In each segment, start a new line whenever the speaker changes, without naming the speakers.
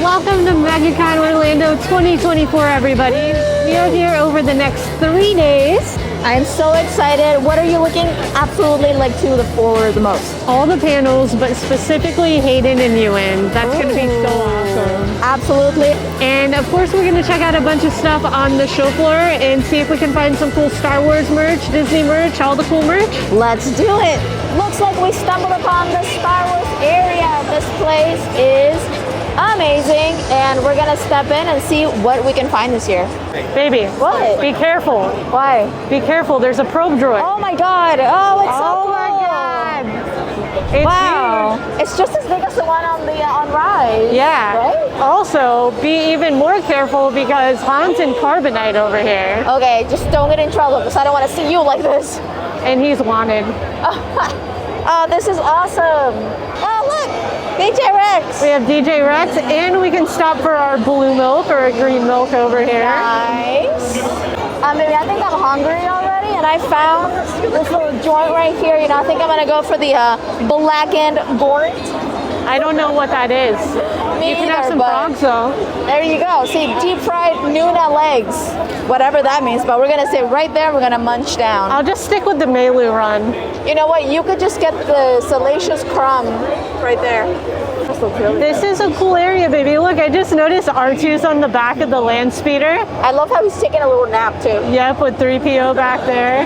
Welcome to Megacon Orlando 2024, everybody. We are here over the next 3 days.
I'm so excited. What are you looking absolutely like for the most?
All the panels, but specifically Hayden and Ewan. That's going to be so awesome.
Absolutely.
And of course, we're going to check out a bunch of stuff on the show floor and see if we can find some cool Star Wars merch, Disney merch, all the cool merch.
Let's do it. Looks like we stumbled upon the Star Wars area. This place is amazing, and we're gonna step in and see what we can find this year.
Baby,
what?
Be careful.
Why?
Be careful. There's a probe droid.
Oh my god! Oh, it's so cool.
My god! It's
wow!
huge.
It's just as big as the one on the on Rise.
Yeah.
Right?
Also, be even more careful because Han's in carbonite over here.
Okay, just don't get in trouble because I don't want to see you like this.
And he's wanted.
Oh, this is awesome! Oh, look! DJ Rex!
We have DJ Rex, and we can stop for our blue milk or a green milk over here.
Nice. Maybe I think I'm hungry already, and I found this little joint right here. You know, I think I'm gonna go for the blackened gort.
I don't know what that is.
Me
you can
either,
have some frogs though.
There you go. See, deep fried Nuna legs, whatever that means. But we're gonna sit right there. We're gonna munch down.
I'll just stick with the Melu run.
You know what? You could just get the salacious crumb right there.
This is a cool area, baby. Look, I just noticed R2's on the back of the land speeder.
I love how he's taking a little nap too.
Yep, with 3PO back there.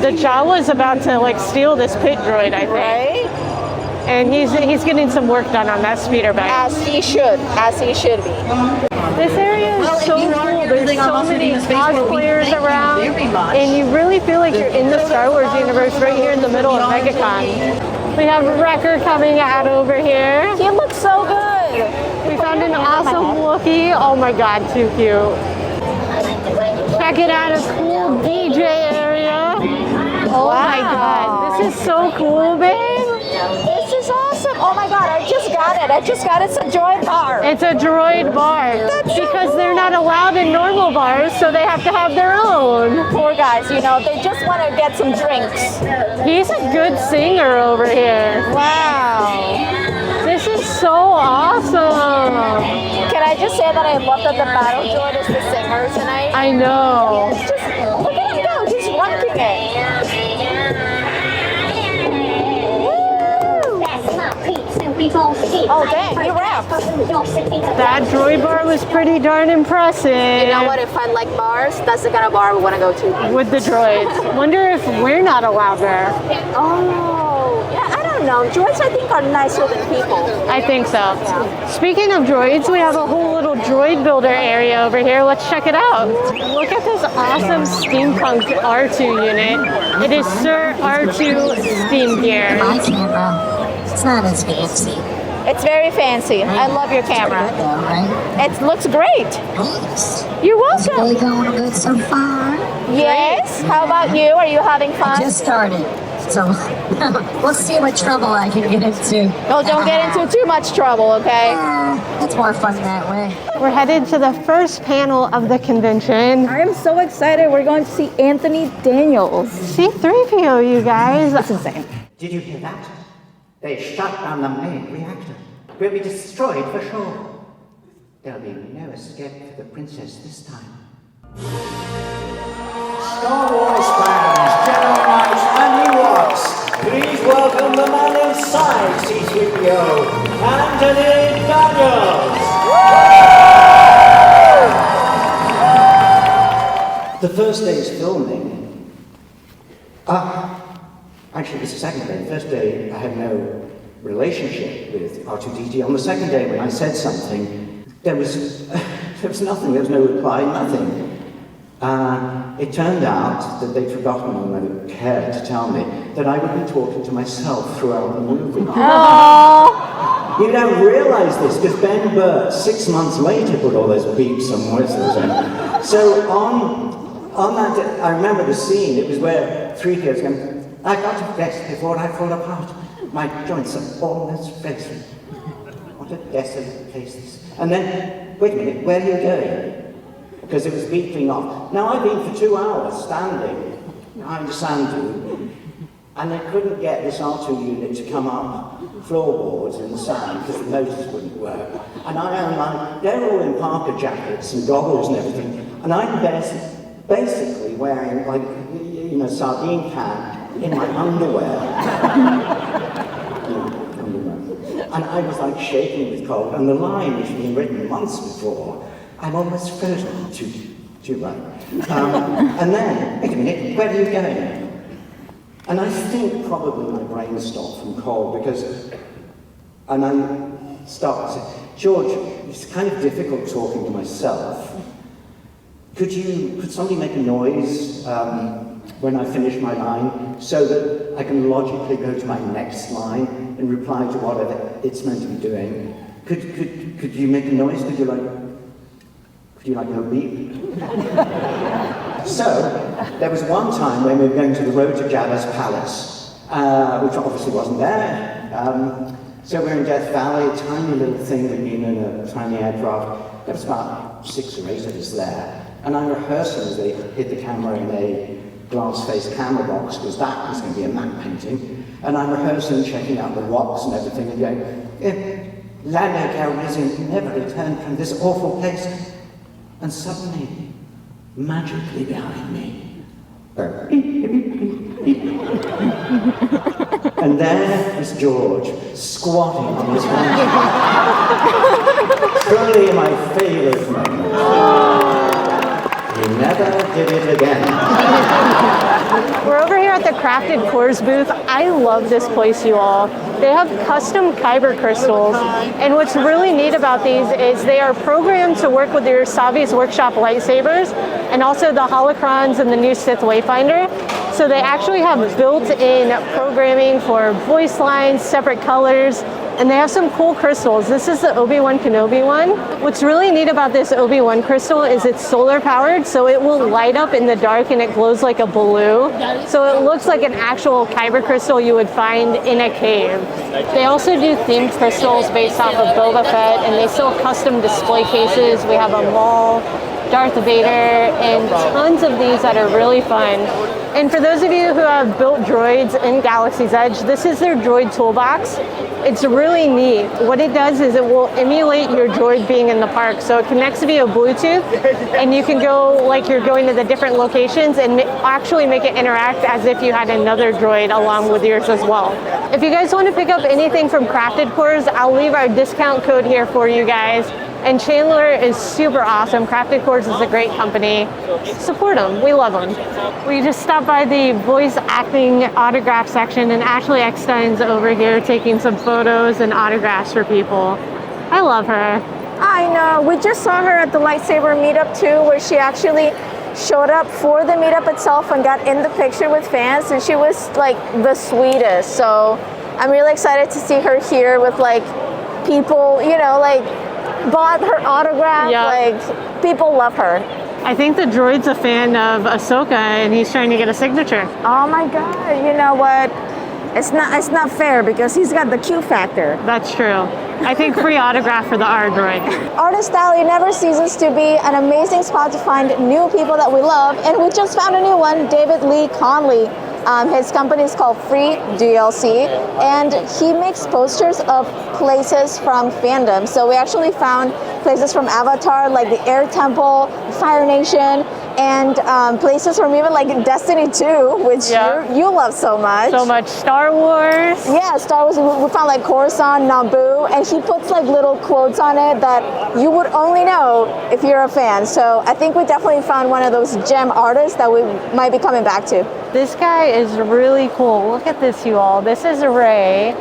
The Jawa's about to like steal this pit droid, I think.
Right?
And he's getting some work done on that speeder bike.
As he should be.
This area is so cool. There's so many cosplayers around, and you really feel like you're in the Star Wars universe right here in the middle of Megacon. We have Wrecker coming out over here.
He looks so good.
We found an awesome Wookiee. Oh my god, too cute. Check it out, a cool DJ area. Oh my god, this is so cool, babe.
This is awesome. Oh my god, I just got it. It's a Droid Bar.
It's a Droid Bar.
That's so
because
cool.
They're not allowed in normal bars, so they have to have their own.
Poor guys, you know, they just want to get some drinks.
He's a good singer over here.
Wow.
This is so awesome.
Can I just say that I love that the battle droid is the singer tonight?
I know.
Just look at him go, he's rocking it. Oh dang, he rapped.
That Droid Bar was pretty darn impressive.
You know what, if I like bars, that's the kind of bar we want to go to.
With the droids. Wonder if we're not allowed there.
Oh, yeah, I don't know. Droids, I think, are nicer than people.
I think so. Yeah. Speaking of droids, we have a whole little droid builder area over here. Let's check it out. Look at this awesome steampunk R2 unit. It is Sir R2 Steam Gear.
My camera. It's not as fancy.
It's very fancy. I love your camera.
Good though, right?
It looks great.
Thanks.
You're
It's
welcome.
really going good so far.
Yes. How about you? Are you having fun?
Just started. So we'll see what trouble I can get into.
No, don't get into too much trouble, okay?
It's more fun that way.
We're headed to the first panel of the convention.
I am so excited. We're going to see Anthony Daniels.
C-3PO, you guys.
That's insane.
Did you hear that? They shut down the main reactor. We'll be destroyed for sure. There'll be no escape for the princess this time.
Star Wars fans, Jedi Knights and Ewoks, please welcome the man inside C-3PO, Anthony Daniels. The first day's filming. Actually, it's the second day. The first day, I had no relationship with R2-D2. On the second day, when I said something, there was nothing. There was no reply, nothing. It turned out that they'd forgotten, or never cared to tell me, that I would be talking to myself throughout the movie.
Oh.
You don't realise this, because Ben Burt, 6 months later, put all those beeps and whistles in. So on that day, I remember the scene. It was where 3PO was going, "I got to rest before I fall apart. My joints are almost frozen. What a desolate place this is." And then, wait a minute, where are you going? Because it was beeping off. Now I've been for 2 hours standing. I understand you.
And they couldn't get this R2 unit to come up floorboards in the sand because the motors wouldn't work. And I am like, they're all in Parker jackets and goggles and everything. And I'm basically wearing like, you know, sardine can in my underwear. And I was like shaking with cold. And the line, which had been written months before, I'm almost frozen. Too right. And then, wait a minute, where are you going? And I think probably my brain stopped from cold because, and I stopped and said, George, it's kind of difficult talking to myself. Could somebody make a noise when I finish my line so that I can logically go to my next line and reply to whatever it's meant to be doing? Could you make a noise? Could you like go beep? So, there was one time when we were going to the road to Jabba's palace, which obviously wasn't there. So we're in Death Valley, a tiny little thing, we'd been in a tiny aircraft. There was about 6 or 8 of us there. And I'm rehearsing as they hid the camera in a glass-faced camera box, because that was going to be a matte painting. And I'm rehearsing, checking out the rocks and everything, and going, Lando Calrissian never returned from this awful place. And suddenly, magically behind me, and there was George, squatting on his one. Truly my favourite moment. He never did it again.
We're over here at the Crafted Cores booth. I love this place, you all. They have custom Kyber crystals, and what's really neat about these is they are programmed to work with your Savi's Workshop lightsabers, and also the holocrons and the new Sith Wayfinder. So they actually have built-in programming for voice lines, separate colors, and they have some cool crystals. This is the Obi-Wan Kenobi one. What's really neat about this Obi-Wan crystal is it's solar powered, so it will light up in the dark and it glows like a blue. So it looks like an actual Kyber crystal you would find in a cave. They also do themed crystals based off of Boba Fett, and they sell custom display cases. We have a Maul, Darth Vader, and tons of these that are really fun. And for those of you who have built droids in Galaxy's Edge, this is their droid toolbox. It's really neat. What it does is it will emulate your droid being in the park. So it connects via Bluetooth, and you can go like you're going to the different locations and actually make it interact as if you had another droid along with yours as well. If you guys want to pick up anything from Crafted Cores, I'll leave our discount code here for you guys. And Chandler is super awesome. Crafted Cores is a great company. Support them. We love them. We just stopped by the voice acting autograph section, and Ashley Eckstein's over here taking some photos and autographs for people. I love her.
I know. We just saw her at the lightsaber meetup too, where she actually showed up for the meetup itself and got in the picture with fans, and she was like the sweetest. So I'm really excited to see her here with like people, you know, like bought her autograph.
Yep.
Like people love her.
I think the droid's a fan of Ahsoka, and he's trying to get a signature.
Oh my God! You know what? It's not fair because he's got the Q factor.
That's true. I think free autograph for the R droid.
Artist Alley never ceases to be an amazing spot to find new people that we love, and we just found a new one, David Lee Conley. His company is called Free DLC, and he makes posters of places from fandom. So we actually found places from Avatar, like the Air Temple, Fire Nation, and places from even like Destiny 2, which you love so much.
So much Star Wars.
Yeah, Star Wars. We found like Coruscant, Naboo, and he puts like little quotes on it that you would only know if you're a fan. So I think we definitely found one of those gem artists that we might be coming back to.
This guy is really cool. Look at this, you all. This is Rey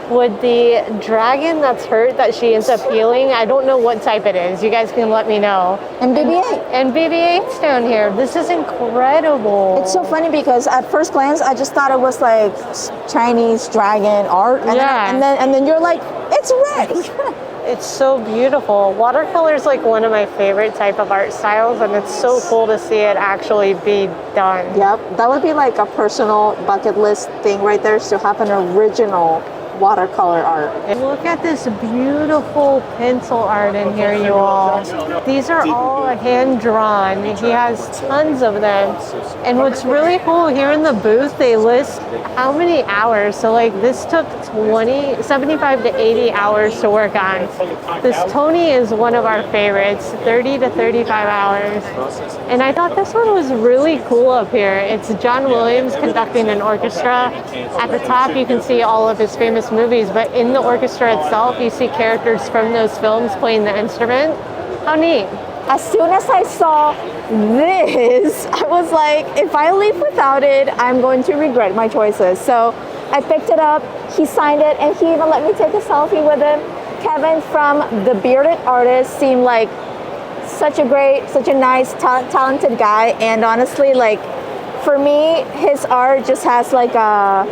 with the dragon that's hurt that she ends up healing. I don't know what type it is. You guys can let me know.
And BB-8.
And BB-8's down here. This is incredible.
It's so funny because at first glance, I just thought it was like Chinese dragon art. And then you're like, it's Rey.
It's so beautiful. Watercolor is like one of my favorite type of art styles, and it's so cool to see it actually be done.
Yep, that would be like a personal bucket list thing right there, is to have an original watercolor art.
Look at this beautiful pencil art in here, you all. These are all hand-drawn. He has tons of them. And what's really cool, here in the booth, they list how many hours. So like this took 75 to 80 hours to work on. This Tony is one of our favorites, 30 to 35 hours. And I thought this one was really cool up here. It's John Williams conducting an orchestra. At the top, you can see all of his famous movies, but in the orchestra itself, you see characters from those films playing the instrument. How neat.
As soon as I saw this, I was like, if I leave without it, I'm going to regret my choices. So I picked it up, he signed it, and he even let me take a selfie with him. Kevin from The Bearded Artist seemed like such a nice, talented guy. And honestly, like, for me, his art just has like a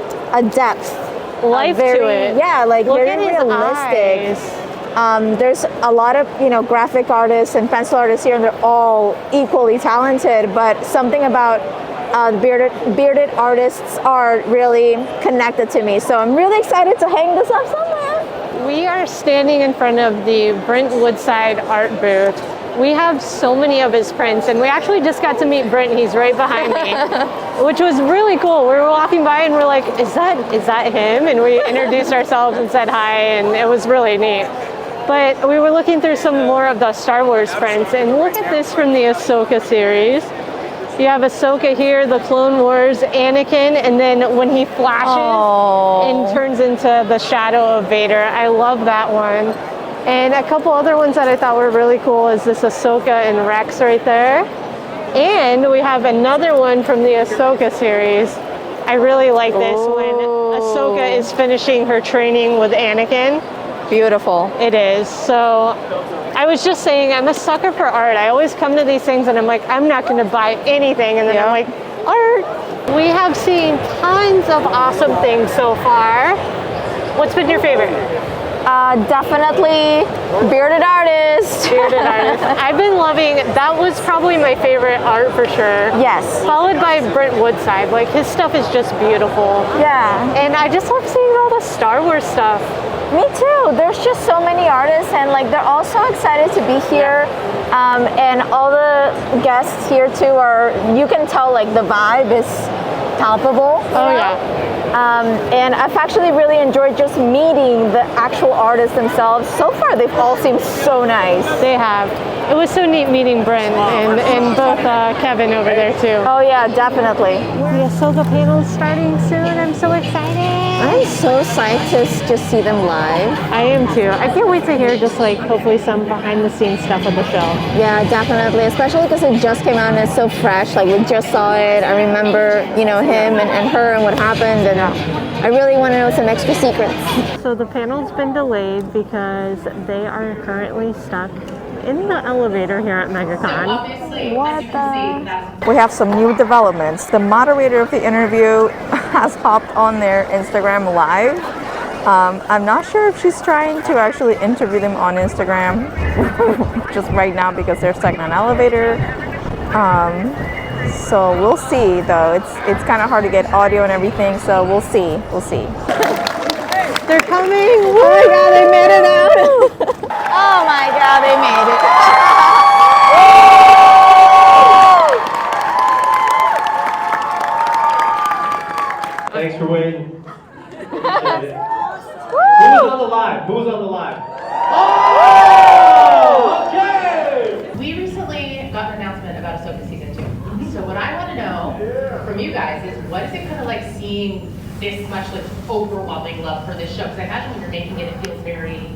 depth.
Life to it.
Yeah, like
Look
very
at his
realistic.
eyes.
There's a lot of, graphic artists and pencil artists here, and they're all equally talented, but something about bearded artists' art really connected to me. So I'm really excited to hang this up somewhere.
We are standing in front of the Brent Woodside art booth. We have so many of his prints, and we actually just got to meet Brent. He's right behind me, which was really cool. We were walking by and we're like, is that him? And we introduced ourselves and said hi, and it was really neat. But we were looking through some more of the Star Wars prints, and look at this from the Ahsoka series. You have Ahsoka here, the Clone Wars, Anakin, and then when he flashes and turns into the shadow of Vader. I love that one. And a couple other ones that I thought were really cool is this Ahsoka and Rex right there. And we have another one from the Ahsoka series. I really like this when Ahsoka is finishing her training with Anakin.
Beautiful.
It is. So I was just saying, I'm a sucker for art. I always come to these things and I'm like, I'm not going to buy anything. And then I'm like, art. We have seen tons of awesome things so far. What's been your favorite?
Definitely Bearded Artist.
Bearded Artist. I've been loving, that was probably my favorite art for sure.
Yes.
Followed by Brent Woodside. Like, his stuff is just beautiful.
Yeah.
And I just love seeing all the Star Wars stuff.
Me too. There's just so many artists, and like they're all so excited to be here. And all the guests here too are, you can tell like the vibe is palpable.
Oh yeah.
And I've actually really enjoyed just meeting the actual artists themselves. So far, they've all seemed so nice.
They have. It was so neat meeting Brent and both Kevin over there too.
Oh yeah, definitely.
The Ahsoka panel is starting soon. I'm so excited.
I'm so psyched to just see them live.
I am too. I can't wait to hear just like hopefully some behind the scenes stuff of the show.
Yeah, definitely. Especially because it just came out and it's so fresh. Like we just saw it. I remember, him and her and what happened. And I really want to know some extra secrets.
So the panel's been delayed because they are currently stuck in the elevator here at Megacon.
What the? We have some new developments. The moderator of the interview has hopped on their Instagram live. I'm not sure if she's trying to actually interview them on Instagram just right now because they're stuck in an elevator. So we'll see though. It's kind of hard to get audio and everything, so we'll see.
They're coming!
Oh my god, they made it out! Oh my god, they made it!
Thanks for waiting. Who's on the live? Who's on the live? Oh! Okay!
We recently got an announcement about Ahsoka Season 2. So what I want to know from you guys is what is it kind of like seeing this much like overwhelming love for this show? Because I imagine when you're making it, it feels very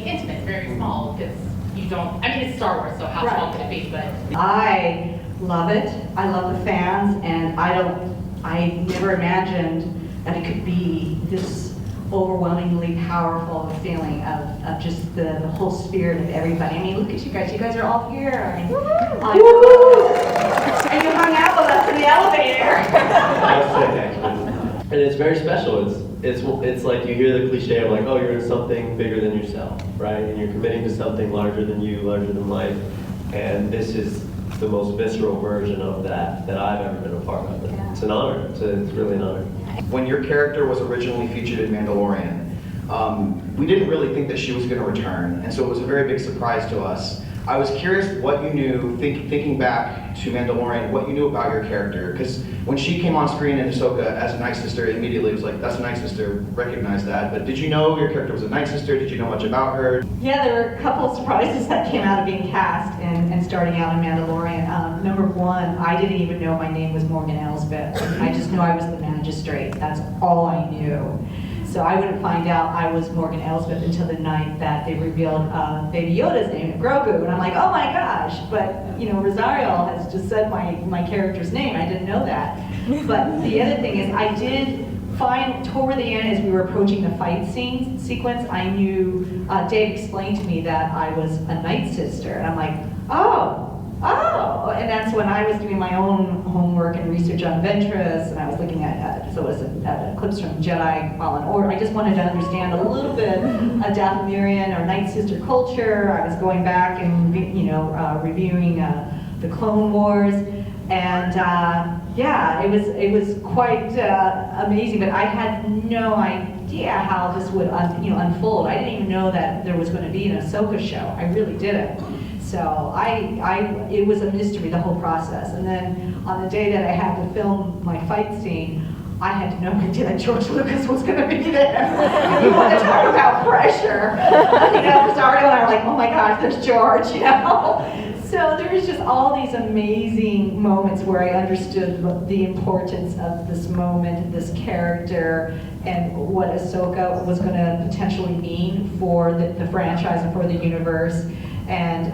intimate, very small, because you don't, it's Star Wars, so how small can it be? But
I love it. I love the fans, and I never imagined that it could be this overwhelmingly powerful feeling of just the whole spirit of everybody. Look at you guys. You guys are all here. And you hung out with us in the elevator.
And it's very special. It's like you hear the cliche of like, oh, you're in something bigger than yourself, right? And you're committing to something larger than you, larger than life. And this is the most visceral version of that I've ever been a part of. It's an honor. It's really an honor.
When your character was originally featured in Mandalorian, we didn't really think that she was going to return, and so it was a very big surprise to us. I was curious what you knew, thinking back to Mandalorian, what you knew about your character, because when she came on screen in Ahsoka as a Night Sister, immediately it was like, that's a Night Sister, recognize that. But did you know your character was a Night Sister? Did you know much about her?
Yeah, there were a couple of surprises that came out of being cast and starting out in Mandalorian. Number one, I didn't even know my name was Morgan Elsbeth. I just knew I was the Magistrate. That's all I knew. So I wouldn't find out I was Morgan Elsbeth until the night that they revealed Baby Yoda's name, Grogu, and I'm like, oh my gosh! But you know, Rosario has just said my character's name. I didn't know that. But the other thing is, I did find toward the end, as we were approaching the fight sequence, I knew Dave explained to me that I was a Night Sister, and I'm like, oh. And that's when I was doing my own homework and research on Ventress, and I was looking at clips from Jedi Fallen Order. I just wanted to understand a little bit of Dathomirian or Night Sister culture. I was going back and reviewing the Clone Wars, and yeah, it was quite amazing. But I had no idea how this would unfold. I didn't even know that there was going to be an Ahsoka show. I really didn't. So it was a mystery, the whole process. And then on the day that I had to film my fight scene, I had no idea that George Lucas was going to be there. And you want to talk about pressure. Rosario and I were like, oh my gosh, there's George, So there was just all these amazing moments where I understood the importance of this moment, this character, and what Ahsoka was going to potentially mean for the franchise and for the universe. And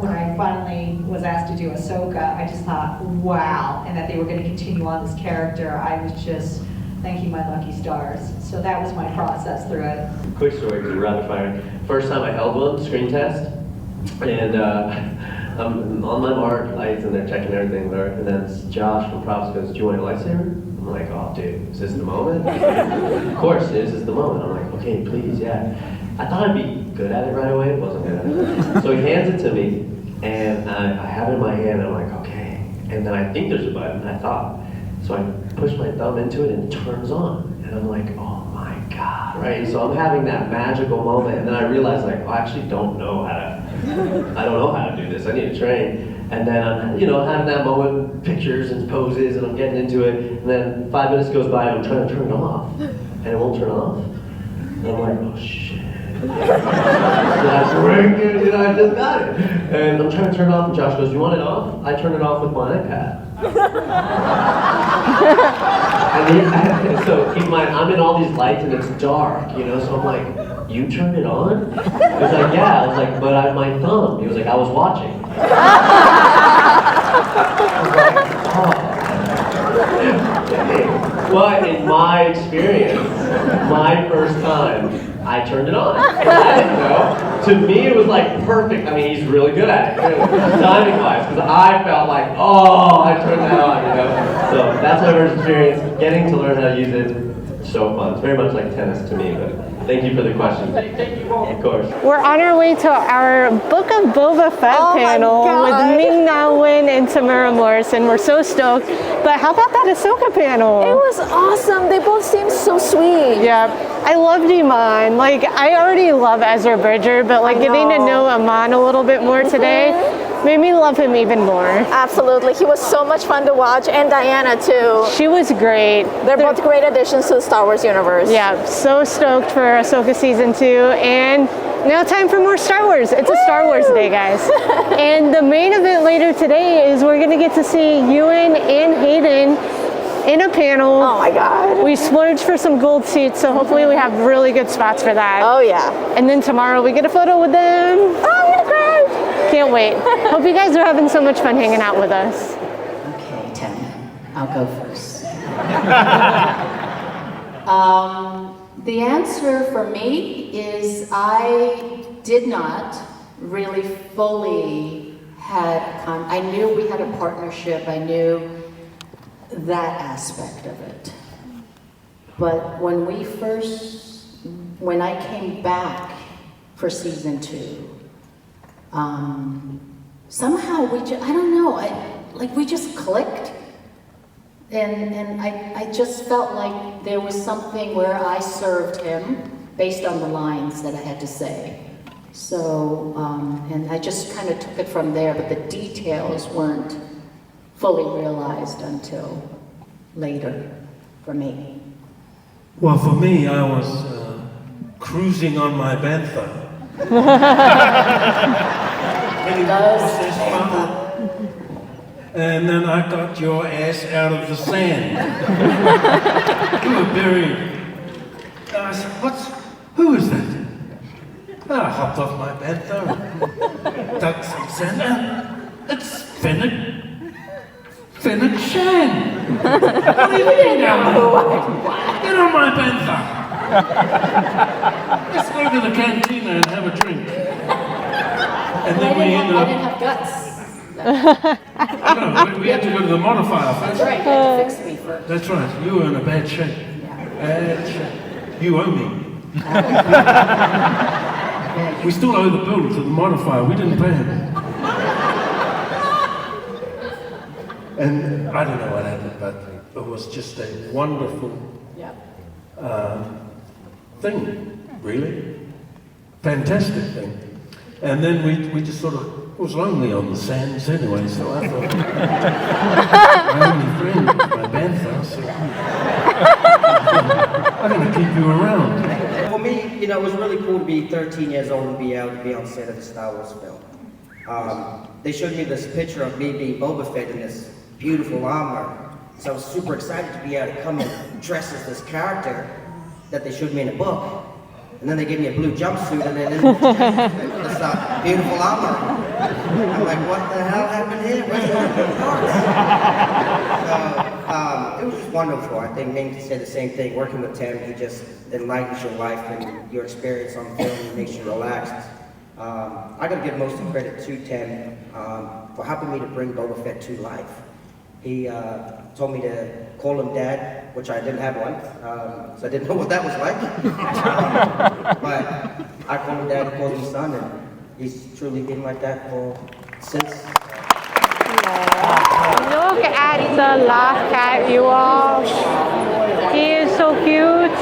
when I finally was asked to do Ahsoka, I just thought, wow, and that they were going to continue on this character. I was just thanking my lucky stars. So that was my process through it.
Quick story, because we're rapid fire. First time I held one, screen test, and I'm on my mark, lights, and they're checking everything, and then Josh from Props goes, do you want a lightsaber? I'm like, oh dude, is this the moment? Of course, this is the moment. I'm like, okay, please, yeah. I thought I'd be good at it right away, wasn't good at it. So he hands it to me, and I have it in my hand, and I'm like, okay. And then I think there's a button, I thought. So I push my thumb into it, and it turns on. And I'm like, oh my God, right? So I'm having that magical moment, and then I realize, like, I actually don't know how to do this. I need to train. And then I'm, having that moment, pictures and poses, and I'm getting into it. And then 5 minutes goes by, and I'm trying to turn it off, and it won't turn off. And I'm like, oh shit. That's great, I just got it. And I'm trying to turn it off, and Josh goes, you want it off? I turn it off with my iPad. So keep in mind, I'm in all these lights and it's dark, so I'm like, you turned it on? He was like, yeah. I was like, but I have my thumb. He was like, I was watching. I was like, oh. But in my experience, my first time, I turned it on. I didn't know. To me, it was like perfect. I mean, he's really good at it, timing-wise, because I felt like, oh, I turned that on, So that's my first experience. Getting to learn how to use it, so fun. It's very much like tennis to me, but thank you for the question. Thank you both. Of course.
We're on our way to our Book of Boba Fett panel with Ming-Na Wen and Tamara Morrison. We're so stoked. But how about that Ahsoka panel?
It was awesome. They both seem so sweet.
Yeah, I loved Iman. Like, I already love Ezra Bridger, but like getting to know Iman a little bit more today made me love him even more.
Absolutely. He was so much fun to watch, and Diana too.
She was great.
They're both great additions to the Star Wars universe.
Yeah, so stoked for Ahsoka Season 2, and now time for more Star Wars. It's a Star Wars day, guys. And the main event later today is we're going to get to see Ewan and Hayden in a panel.
Oh my God.
We splurged for some gold seats, so hopefully we have really good spots for that.
Oh yeah.
And then tomorrow we get a photo with them.
Oh, I'm gonna cry.
Can't wait. Hope you guys are having so much fun hanging out with us.
Okay, Tim, I'll go first. The answer for me is I did not really fully I knew we had a partnership. I knew that aspect of it. But when I came back for season 2, somehow I don't know, we just clicked. And I just felt like there was something where I served him based on the lines that I had to say. So, and I just kind of took it from there, but the details weren't fully realized until later for me.
Well, for me, I was cruising on my bantha. And then I got your ass out of the sand. You were buried. I said, who is that? I hopped off my bantha, dug some sand. It's Fennec Shan. What are you doing down there? Get on my bantha. Let's go to the cantina and have a drink. And then we ended up...
I didn't have guts.
No, we had to go to the modifier first.
That's right, you had to fix me first.
That's right, you were in a bad shape. Bad shape. You owe me. We still owe the bill to the modifier, we didn't pay him. And I don't know what happened, but it was just a wonderful thing, really. Fantastic thing. And then we just sort of, it was lonely on the sands anyway, so I thought, my only friend was my bantha, so I'm going to keep you around.
For me, you know, it was really cool to be 13 years old and be on set of the Star Wars film. They showed me this picture of me being Boba Fett in this beautiful armor, so I was super excited to be able to come and dress as this character that they showed me in a book. And then they gave me a blue jumpsuit and then this beautiful armor. I'm like, what the hell happened here? Where's the parts? So, it was just wonderful. I think Ming said the same thing. Working with Tim, he just enlightens your life and your experience on film and makes you relaxed. I gotta give most of the credit to Tim for helping me to bring Boba Fett to life. He told me to call him Dad, which I didn't have one, so I didn't know what that was like. But I call him Dad, he calls me Son, and he's truly been like that since.
Look at the Loth cat, you all. He is so cute.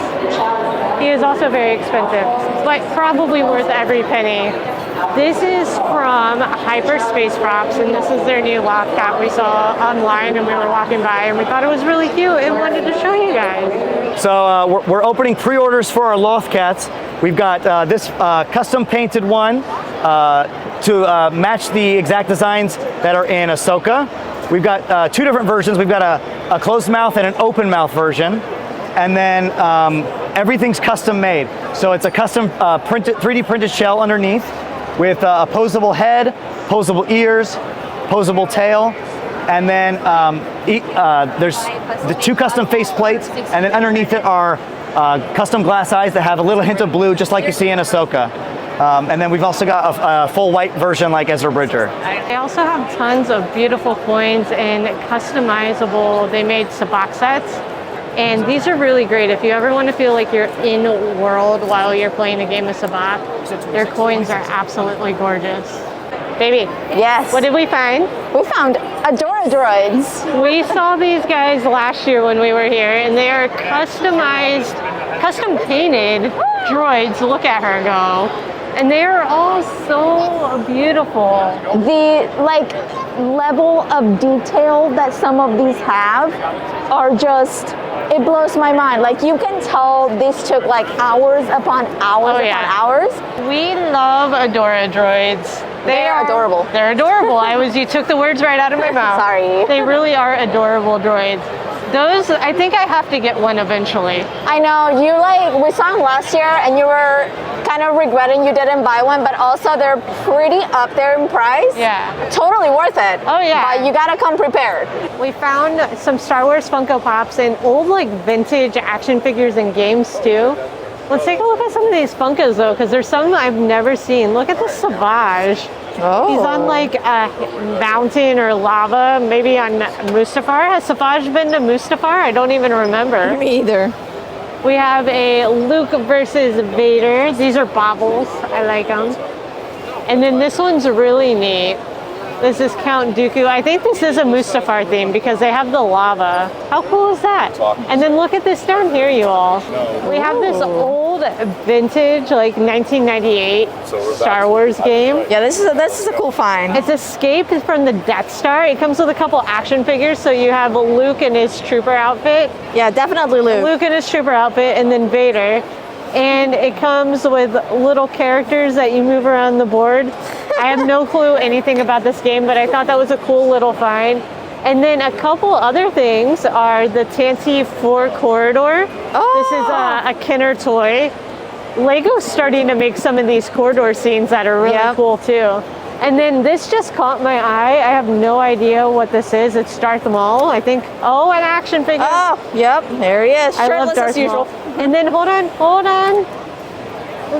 He is also very expensive, but probably worth every penny. This is from Hyperspace Props, and this is their new Loth cat we saw online, and we were walking by, and we thought it was really cute and wanted to show you guys.
So we're opening pre-orders for our Loth cats. We've got this custom painted one to match the exact designs that are in Ahsoka. We've got two different versions. We've got a closed mouth and an open mouth version. And then everything's custom made. So it's a custom 3D printed shell underneath with a posable head, posable ears, posable tail, and then there's the two custom face plates, and then underneath it are custom glass eyes that have a little hint of blue, just like you see in Ahsoka. And then we've also got a full white version like Ezra Bridger.
They also have tons of beautiful coins and customizable, they made Sabacc sets. And these are really great if you ever want to feel like you're in world while you're playing a game of Sabacc. Their coins are absolutely gorgeous. Baby.
Yes.
What did we find?
We found Adoradroids.
We saw these guys last year when we were here, and they are customized, custom painted droids. Look at her go. And they are all so beautiful.
The level of detail that some of these have are just, it blows my mind. Like, you can tell this took like hours upon hours upon hours.
We love Adoradroids.
They are adorable.
They're adorable. You took the words right out of my mouth.
Sorry.
They really are adorable droids. Those, I think I have to get one eventually.
I know, we saw them last year and you were kind of regretting you didn't buy one, but also they're pretty up there in price.
Yeah.
Totally worth it.
Oh yeah.
But you gotta come prepared.
We found some Star Wars Funko Pops and old vintage action figures and games too. Let's take a look at some of these Funkos though, because there's some I've never seen. Look at the Savage.
Oh.
He's on a mountain or lava, maybe on Mustafar. Has Savage been to Mustafar? I don't even remember.
Me either.
We have a Luke versus Vader. These are baubles. I like them. And then this one's really neat. This is Count Dooku. I think this is a Mustafar theme because they have the lava. How cool is that? And then look at this down here, you all. We have this old vintage, like 1998 Star Wars game.
Yeah, this is a cool find.
It's Escape from the Death Star. It comes with a couple action figures, so you have Luke in his trooper outfit.
Yeah, definitely Luke.
Luke in his trooper outfit, and then Vader. And it comes with little characters that you move around the board. I have no clue anything about this game, but I thought that was a cool little find. And then a couple other things are the Tanty 4 corridor. This is a Kenner toy. Lego's starting to make some of these corridor scenes that are really cool too. And then this just caught my eye. I have no idea what this is. It's Darth Maul, I think. Oh, an action figure.
Oh, yep, there he is.
I love Darth Maul. And then hold on.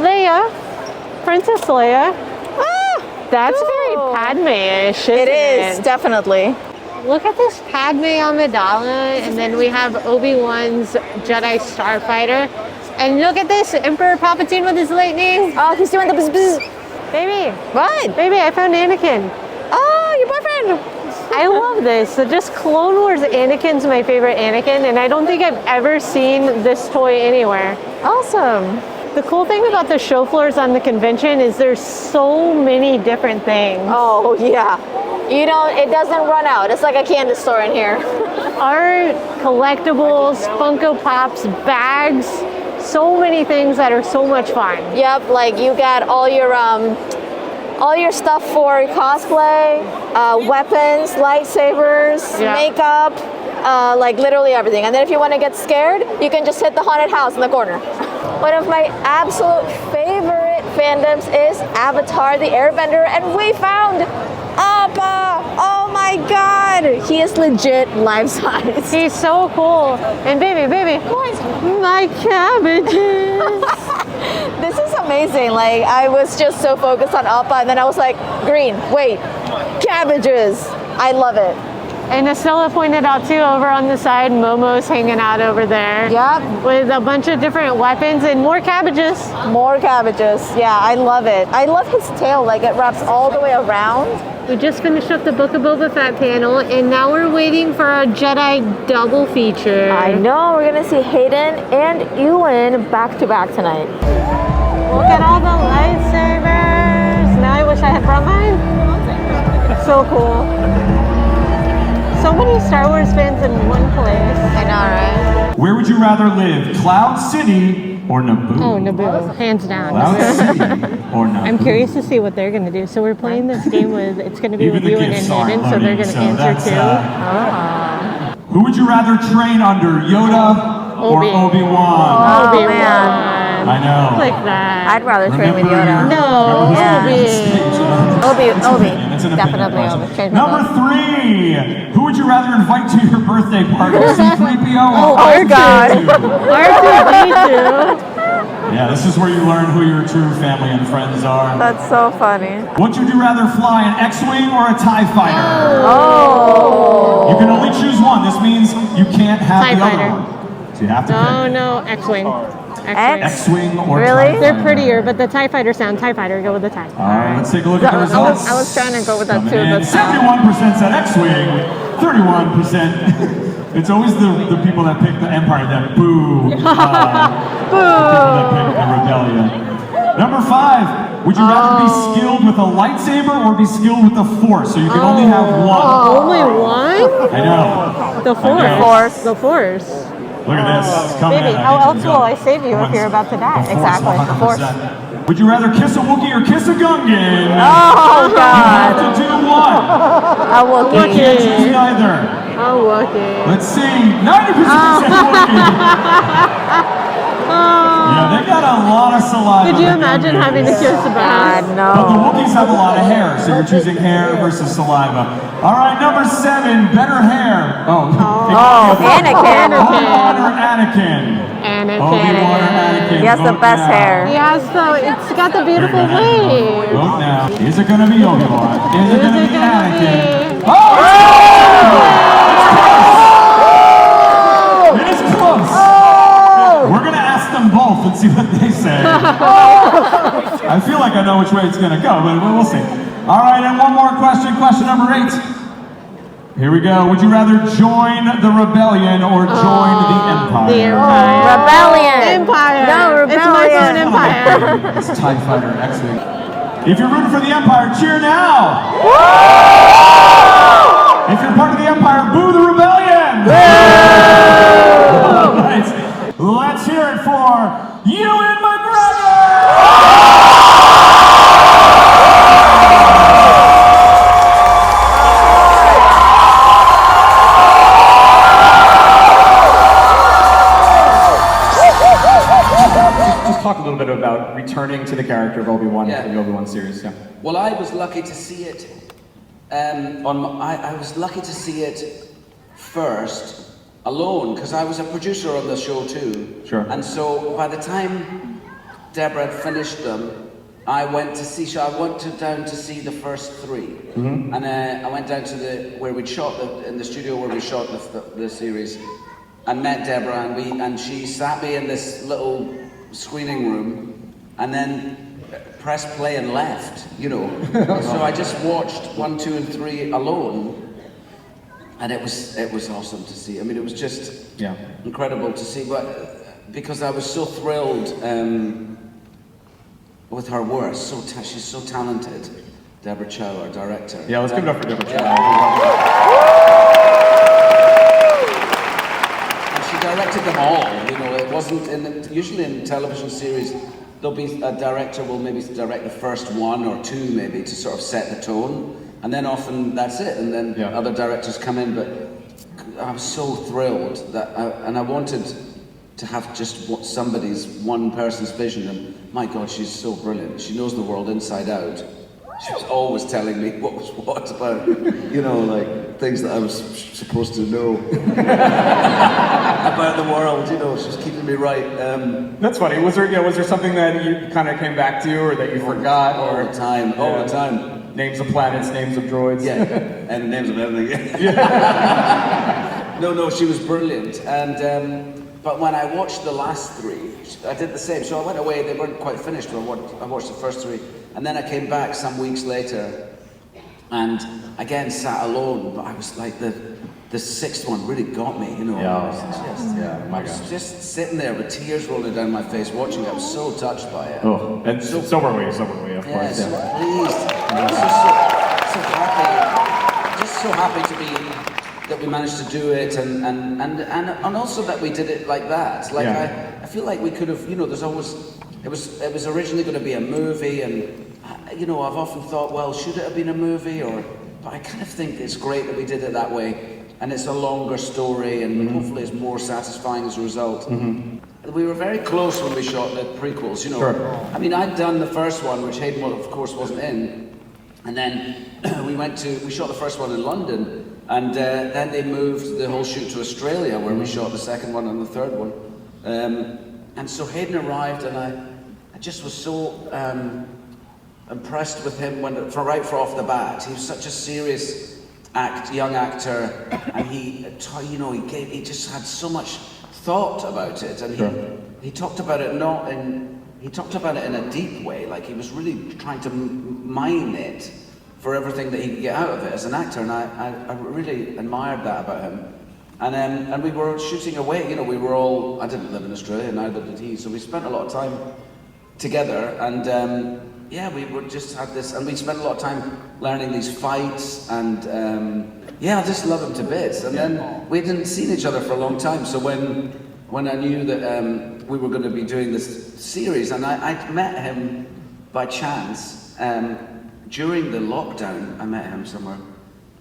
Leia, Princess Leia. That's very Padme-ish, isn't it?
It is, definitely.
Look at this Padme Amidala, and then we have Obi-Wan's Jedi Starfighter. And look at this, Emperor Palpatine with his lightning.
Oh, he's doing the bzz bzz.
Baby.
What?
Baby, I found Anakin.
Oh, your boyfriend.
I love this. So just Clone Wars Anakin's my favorite Anakin, and I don't think I've ever seen this toy anywhere.
Awesome.
The cool thing about the show floors on the convention is there's so many different things.
Oh, yeah. You know, it doesn't run out. It's like a candy store in here.
Art, collectibles, Funko Pops, bags, so many things that are so much fun.
Yep, like you got all your stuff for cosplay, weapons, lightsabers, makeup, like literally everything. And then if you want to get scared, you can just hit the haunted house in the corner. One of my absolute favorite fandoms is Avatar the Airbender, and we found Appa! Oh my god! He is legit life size.
He's so cool. And baby, what? My cabbages!
This is amazing. Like, I was just so focused on Appa, and then I was like, green, wait, cabbages. I love it.
And Estella pointed out too, over on the side, Momo's hanging out over there.
Yep.
With a bunch of different weapons and more cabbages.
More cabbages. Yeah, I love it. I love his tail. Like, it wraps all the way around.
We just finished up the Book of Boba Fett panel, and now we're waiting for our Jedi double feature.
I know. We're going to see Hayden and Ewan back to back tonight.
Look at all the lightsabers. Now I wish I had brought mine. So cool. So many Star Wars fans in one place.
I know, right?
Where would you rather live, Cloud City or Naboo?
Oh, Naboo, hands down.
Cloud City or Naboo?
I'm curious to see what they're going to do. So we're playing this game with, it's going to be
Even
with
the
Ewan and
gifts aren't
Hayden, so they're going to
loading, so
answer
that's,
too.
Who would you rather train under, Yoda or Obi-Wan?
Obi-Wan.
I know.
Like that.
I'd rather train with Yoda.
No,
Obi.
It's an
Definitely
opinion
Obi.
question. Number 3. Who would you rather invite to your birthday party? C-3PO or
Oh, God.
R2-D2.
Yeah, this is where you learn who your true family and friends are.
That's so funny.
Would you rather fly an X-Wing or a TIE fighter?
Oh.
You can only choose one. This means you can't have
TIE
the
fighter.
other one. So you have to pick.
No, X-Wing.
X-Wing or
Really?
TIE
They're
fighter.
prettier, but the TIE fighter sound TIE fighter. Go with the TIE.
All right, let's take a look at the results.
I was trying to go with that too.
And 71% said X-Wing, 31%. It's always the people that pick the Empire that boo. People that pick the Rebellion. Number 5. Would you rather be skilled with a lightsaber or be skilled with the Force? So you can only have one.
Only one?
I know.
The Force. The Force.
Look at this. It's coming
Baby,
in.
how else will I save you if you're about to die?
Exactly. The Force.
Would you rather kiss a Wookiee or kiss a Gungan?
Oh,
You have to do one.
A Wookiee.
You can't choose neither.
A Wookiee.
Let's see. 90% said Wookiee. Yeah, they got a lot of saliva.
Could you imagine having to kiss a
God,
bath?
no.
But the Wookiees have a lot of hair, so you're choosing hair versus saliva. All right, number 7, better hair.
Anakin.
Obi-Wan or Anakin? Obi-Wan or Anakin?
He has the
Vote
best
now.
hair.
He has it's got the beautiful wave.
Vote now. Is it going to be Obi-Wan? Is it going to be Anakin? Oh, it is close. We're going to ask them both and see what they say. I feel like I know which way it's going to go, but we'll see. All right, and one more question. Question number 8. Here we go. Would you rather join the rebellion or join the Empire?
The Empire.
Rebellion.
Empire. No,
It's my
rebellion.
own empire.
It's TIE Fighter X-Wing. If you're rooting for the Empire, cheer now! If you're part of the Empire, boo the rebellion! All right. Let's hear it for Ewan McGregor!
Just talk a little bit about returning to the character of Obi-Wan for the Obi-Wan series. Yeah.
Well, I was lucky to see it. I was lucky to see it first alone because I was a producer on the show too.
Sure.
And so by the time Deborah had finished them, I went to see. So I went down to see the first 3,
Mm-hmm.
and I went down to where we shot in the studio where we shot the series, and met Deborah, and she sat me in this little screening room, and then pressed play and left, you know. So I just watched 1, 2, and 3 alone, and it was awesome to see. I mean, it was just incredible to see, but because I was so thrilled with her work. She's so talented, Deborah Chow, our director.
Yeah, let's give it up for Deborah Chow.
And she directed them all. You know, it wasn't usually in television series. There'll be a director will maybe direct the first 1 or 2 maybe to sort of set the tone, and then often that's it, and then other directors come in. But I was so thrilled that, and I wanted to have just one person's vision. And my God, she's so brilliant. She knows the world inside out. She was always telling me what was what about, you know, like things that I was supposed to know about the world. You know, she's keeping me right.
That's funny. Was there something that you kind of came back to, or that you forgot,
all the time?
Names of planets, names of droids.
Yeah, and names of everything. No, she was brilliant. And but when I watched the last 3, I did the same. So I went away. They weren't quite finished. I watched the first 3, and then I came back some weeks later, and again sat alone. But I was like the 6th one really got me. You know.
Yeah.
I was just sitting there with tears rolling down my face watching it. I was so touched by it.
Oh, and so were we, of course.
So pleased. So happy. Just so happy to be that we managed to do it, and also that we did it like that. Like I feel like we could have, you know, there's always it was originally going to be a movie, and you know, I've often thought, well, should it have been a movie, but I kind of think it's great that we did it that way, and it's a longer story, and hopefully it's more satisfying as a result. We were very close when we shot the prequels, you know.
Sure.
I mean, I'd done the first one, which Hayden, of course, wasn't in, and then we shot the first one in London. And then they moved the whole shoot to Australia, where we shot the second one and the third one. And so Hayden arrived, and I just was so impressed with him right off the bat. He was such a serious young actor, and he just had so much thought about it, and he talked about it in a deep way, like he was really trying to mine it for everything that he could get out of it as an actor, and I really admired that about him. And we were shooting away, you know, I didn't live in Australia, neither did he, so we spent a lot of time together, and we would just have this, and we spent a lot of time learning these fights, and I just love him to bits. And then we hadn't seen each other for a long time, so when I knew that we were going to be doing this series, and I'd met him by chance, during the lockdown, I met him somewhere,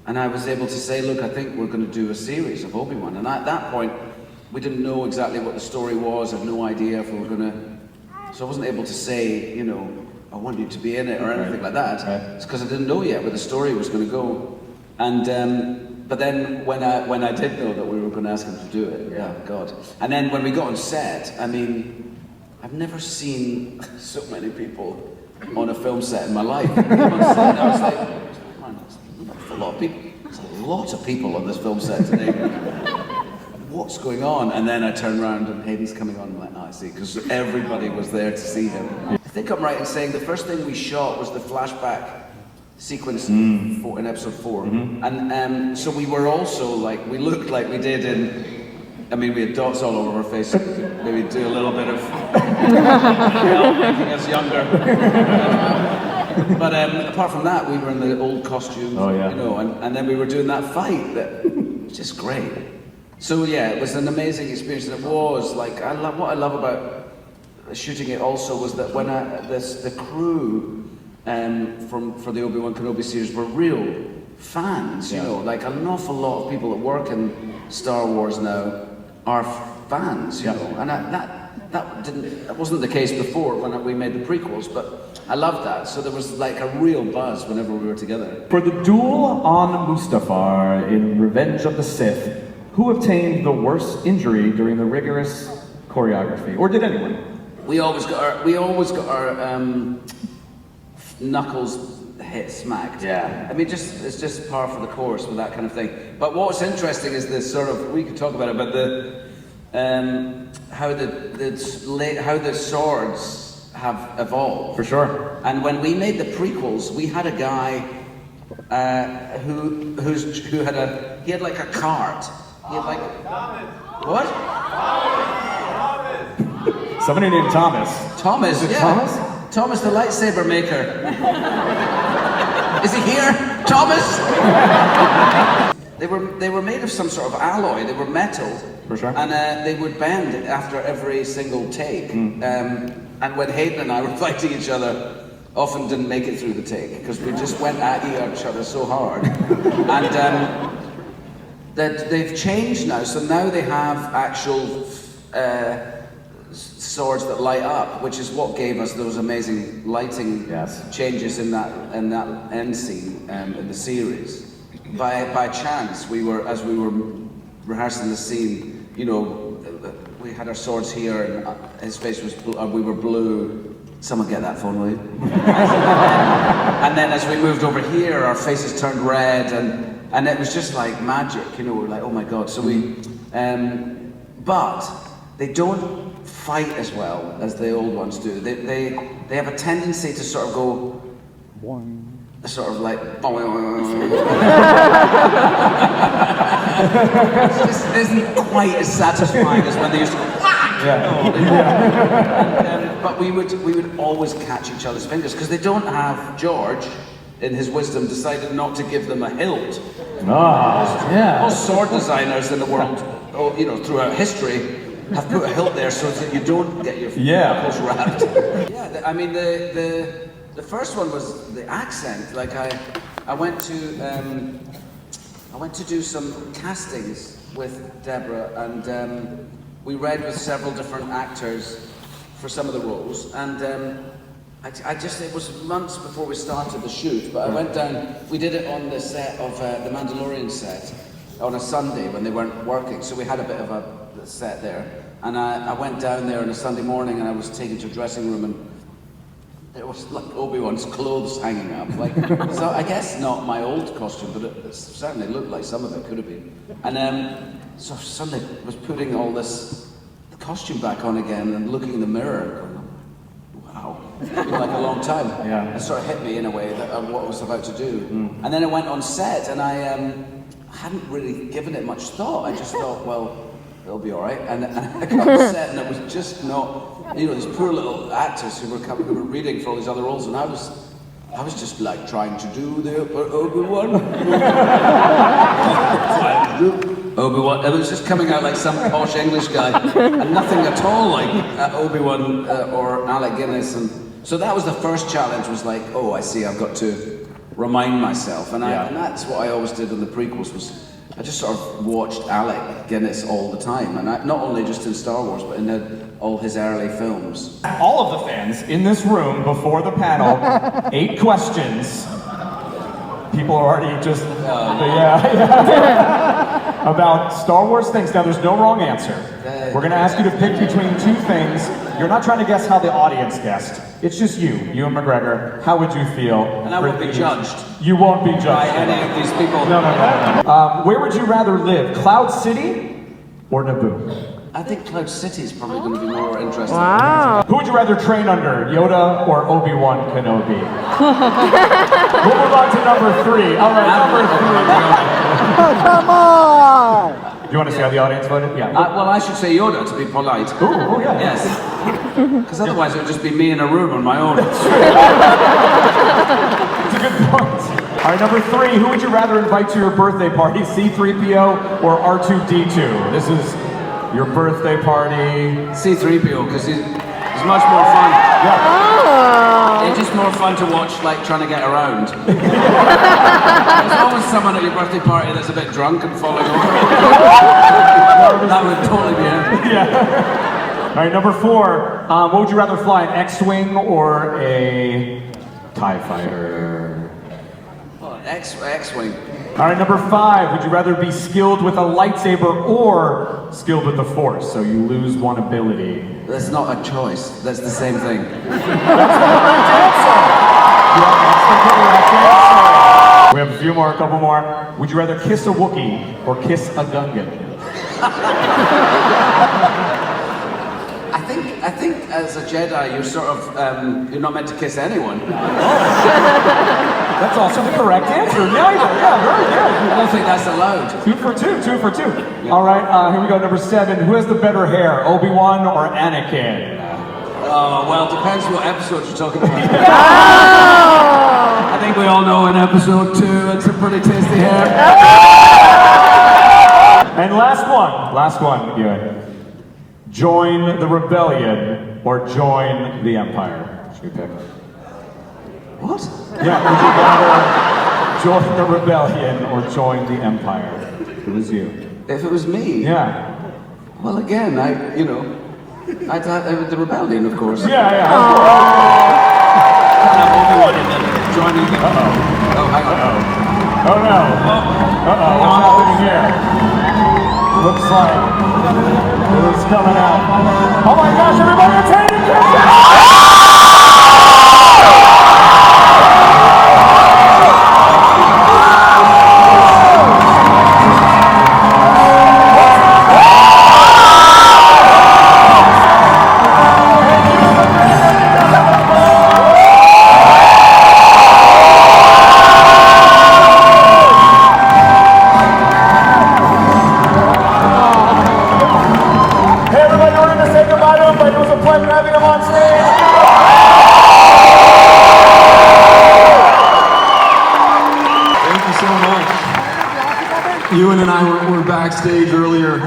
and I was able to say, look, I think we're going to do a series of Obi-Wan. And at that point, we didn't know exactly what the story was, I had no idea if we were going to, so I wasn't able to say, you know, I want you to be in it or anything like that. It's because I didn't know yet where the story was going to go. And but then when I did know that we were going to ask him to do it, God. And then when we got on set, I mean, I've never seen so many people on a film set in my life. I was like, man, that's a lot of people. There's a lot of people on this film set today. what's going on? And then I turn around and Hayden's coming on. I'm like, I see, because everybody was there to see him. I think I'm right in saying the first thing we shot was the flashback sequence in episode 4. And so we were also like, we looked like we did in, I mean, we had dots all over our face, so we could maybe do a little bit of making us younger. But apart from that, we were in the old costumes, you know, and then we were doing that fight that was just great. So yeah, it was an amazing experience, and it was like, what I love about shooting it also was that when the crew for the Obi-Wan Kenobi series were real fans, you know, like an awful lot of people that work in Star Wars now are fans, you know, and that wasn't the case before when we made the prequels, but I loved that. So there was like a real buzz whenever we were together.
For the duel on Mustafar in Revenge of the Sith, who obtained the worst injury during the rigorous choreography, or did anyone?
We always got our knuckles hit smacked. Yeah. I mean, it's just par for the course with that kind of thing. But what's interesting is this sort of, we could talk about it, but how the swords have evolved.
For sure.
And when we made the prequels, we had a guy who had like a cart. He had like what?
Somebody named Thomas.
Thomas.
Is it
yeah.
Thomas?
Thomas, the lightsaber maker. Is he here? Thomas? They were made of some sort of alloy. They were metal.
For sure.
And they would bend after every single take. And when Hayden and I were fighting each other, often didn't make it through the take because we just went at each other so hard. And that they've changed now. So now they have actual swords that light up, which is what gave us those amazing lighting changes in that end scene in the series. By chance, as we were rehearsing the scene, you know, we had our swords here, and his face was blue, we were blue. Someone get that phone, will you? And then as we moved over here, our faces turned red, and it was just like magic, you know. We were like, oh my god. So but they don't fight as well as the old ones do. They have a tendency to sort of go, sort of like, it just isn't quite as satisfying as when they used to go, but we would always catch each other's fingers because they don't have George, in his wisdom, decided not to give them a hilt. Most sword designers in the world, you know, throughout history, have put a hilt there so that you don't get your knuckles wrapped. I mean, the first one was the accent. Like I went to do some castings with Deborah, and we read with several different actors for some of the roles, and it was months before we started the shoot, but I went down, we did it on the set of the Mandalorian set on a Sunday when they weren't working, so we had a bit of a set there, and I went down there on a Sunday morning, and I was taken to a dressing room, and there was like Obi-Wan's clothes hanging up, like, so I guess not my old costume, but it certainly looked like some of it could have been. And so suddenly I was putting all the costume back on again and looking in the mirror, going, wow, it's been like a long time. It sort of hit me in a way that what I was about to do. And then I went on set, and I hadn't really given it much thought. I just thought, well, it'll be all right. And I got on set, and it was just not, you know, these poor little actors who were reading for all these other roles, and I was just like trying to do the Obi-Wan. Obi-Wan. It was just coming out like some posh English guy, and nothing at all like Obi-Wan or Alec Guinness. And so that was the first challenge. Was like, oh, I see. I've got to remind myself, and that's what I always did in the prequels. Was I just sort of watched Alec Guinness all the time, and not only just in Star Wars, but in all his early films.
All of the fans in this room before the panel, 8 questions. People are already just, about Star Wars things. Now, there's no wrong answer. We're going to ask you to pick between 2 things. You're not trying to guess how the audience guessed. It's just Ewan McGregor. How would you feel?
And I won't be judged.
You won't be judged.
By any of these people.
No. Where would you rather live? Cloud City or Naboo?
I think Cloud City is probably going to be more interesting.
Wow.
Who would you rather train under, Yoda or Obi-Wan Kenobi? We'll move on to number 3. All right, number 3.
Oh, come on!
Do you want to see how the audience voted? Yeah.
Well, I should say Yoda to be polite.
Ooh, yeah.
Yes. Because otherwise it would just be me in a room on my own.
It's a good point. All right, number 3. Who would you rather invite to your birthday party, C-3PO or R2-D2? This is your birthday party.
C-3PO, because he's much more fun.
Yeah.
Oh.
It's just more fun to watch, like, trying to get around. There's always someone at your birthday party that's a bit drunk and falling over. That would totally be him.
Yeah. All right, number 4. What would you rather fly, an X-Wing or a TIE Fighter?
Oh, X-Wing.
All right, number 5. Would you rather be skilled with a lightsaber or skilled with the Force, so you lose one ability?
That's not a choice. That's the same thing.
We have a few more, a couple more. Would you rather kiss a Wookiee or kiss a Gungan?
I think as a Jedi, you're sort of, you're not meant to kiss anyone.
That's also the correct answer. Neither. Yeah, very good.
I don't think that's allowed.
2 for 2, 2 for 2. Yeah. All right, here we go, number 7. Who has the better hair, Obi-Wan or Anakin?
Well, it depends what episode you're talking about. I think we all know in episode 2, it's a pretty tasty hair.
And last one, Ewan. Join the rebellion or join the Empire? Should we pick?
What?
Yeah, would you rather join the rebellion or join the Empire? It was you.
If it was me?
Yeah.
Well, again, I'd have the rebellion, of course.
Yeah, yeah.
Obi-Wan and then joining the...
Uh-oh.
Oh, hang on.
Oh, no. Uh-oh, what's happening here? Looks like it's coming out. Oh my gosh, everybody, it's Hayden Christensen!
Ewan and I were backstage earlier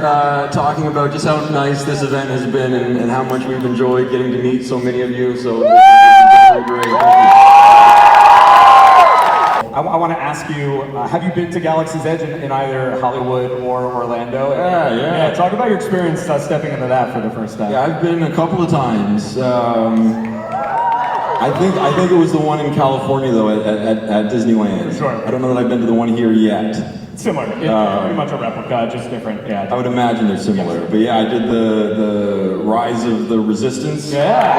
talking about just how nice this event has been and how much we've enjoyed getting to meet so many of you. So this is very great.
I want to ask you, have you been to Galaxy's Edge in either Hollywood or Orlando?
Yeah.
Talk about your experience stepping into that for the first time.
Yeah, I've been a couple of times. I think it was the one in California though at Disneyland.
Sure.
I don't know that I've been to the one here yet.
Similar, pretty much a replica, just different. Yeah.
I would imagine they're similar, but yeah, I did the Rise of the Resistance.
Yeah.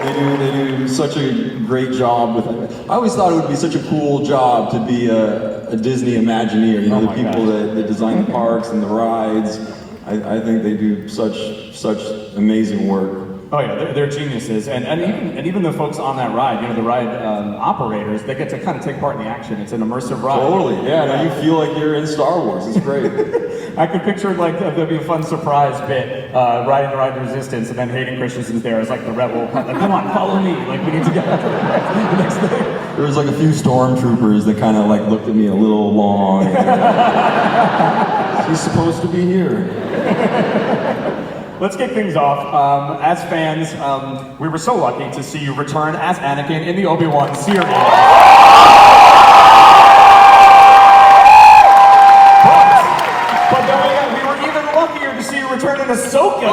They do such a great job with it. I always thought it would be such a cool job to be a Disney Imagineer. You know, the people that design the parks and the rides. I think they do such amazing work.
Oh yeah, they're geniuses, and even the folks on that ride, you know, the ride operators, they get to kind of take part in the action. It's an immersive ride.
Totally, yeah. Now you feel like you're in Star Wars. It's great.
I could picture like there'd be a fun surprise bit riding the ride Resistance, and then Hayden Christensen's there as like the rebel. Like, come on, follow me. Like we need to get the next thing.
There was like a few stormtroopers that kind of like looked at me a little long. He's supposed to be here.
Let's kick things off. As fans, we were so lucky to see you return as Anakin in the Obi-Wan series. But then we were even luckier to see you return in Ahsoka.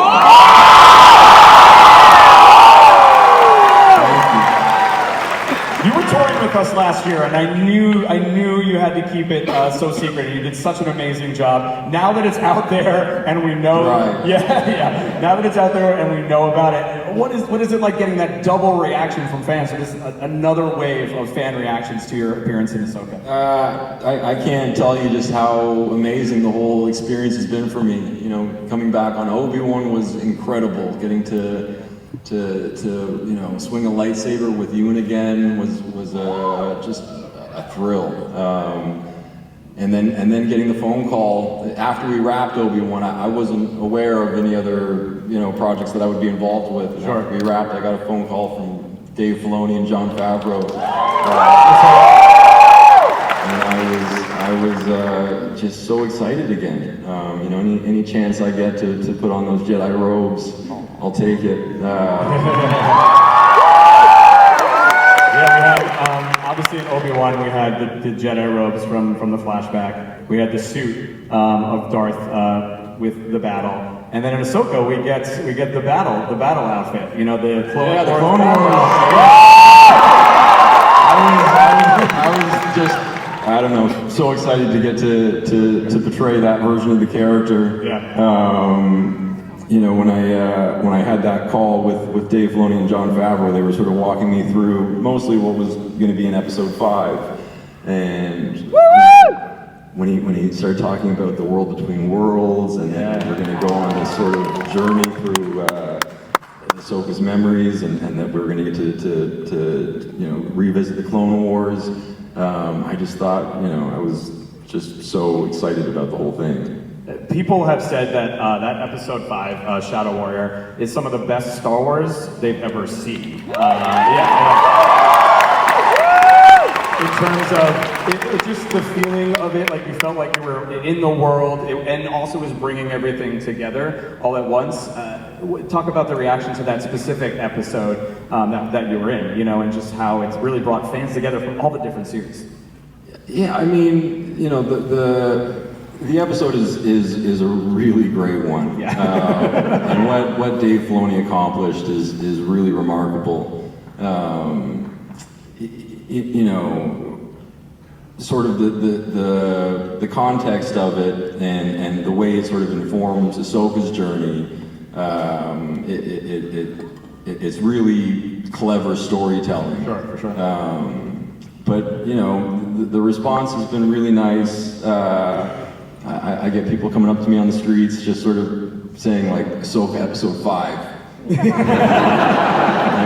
You were touring with us last year, and I knew you had to keep it so secret. You did such an amazing job. Now that it's out there, and we know,
right.
yeah. Now that it's out there, and we know about it, what is it like getting that double reaction from fans? So this is another wave of fan reactions to your appearance in Ahsoka.
I can't tell you just how amazing the whole experience has been for me. You know, coming back on Obi-Wan was incredible. Getting to you know, swing a lightsaber with Ewan again was just a thrill. And then getting the phone call after we wrapped Obi-Wan, I wasn't aware of any other, you know, projects that I would be involved with. And after we wrapped, I got a phone call from Dave Filoni and Jon Favreau. And I was just so excited again. You know, any chance I get to put on those Jedi robes, I'll take it.
Yeah, we had, obviously in Obi-Wan, we had the Jedi robes from the flashback. We had the suit of Darth with the battle. And then in Ahsoka, we get the battle outfit. You know, the Clone Wars.
I was just, I don't know, so excited to get to portray that version of the character.
Yeah.
You know, when I had that call with Dave Filoni and Jon Favreau, they were sort of walking me through mostly what was going to be in Episode 5, and when he started talking about the world between worlds, and then we're going to go on this sort of journey through Ahsoka's memories, and that we're going to get to you know, revisit the Clone Wars. I just thought, you know, I was just so excited about the whole thing.
People have said that that Episode 5, Shadow Warrior, is some of the best Star Wars they've ever seen. In terms of just the feeling of it, like you felt like you were in the world, and also was bringing everything together all at once. Talk about the reaction to that specific episode that you were in, you know, and just how it's really brought fans together from all the different series.
Yeah, I mean, you know, the episode is a really great one.
Yeah.
And what Dave Filoni accomplished is really remarkable. You know, sort of the context of it and the way it sort of informs Ahsoka's journey. It's really clever storytelling.
Sure, for sure.
But you know, the response has been really nice. I get people coming up to me on the streets just sort of saying like, Ahsoka Episode 5.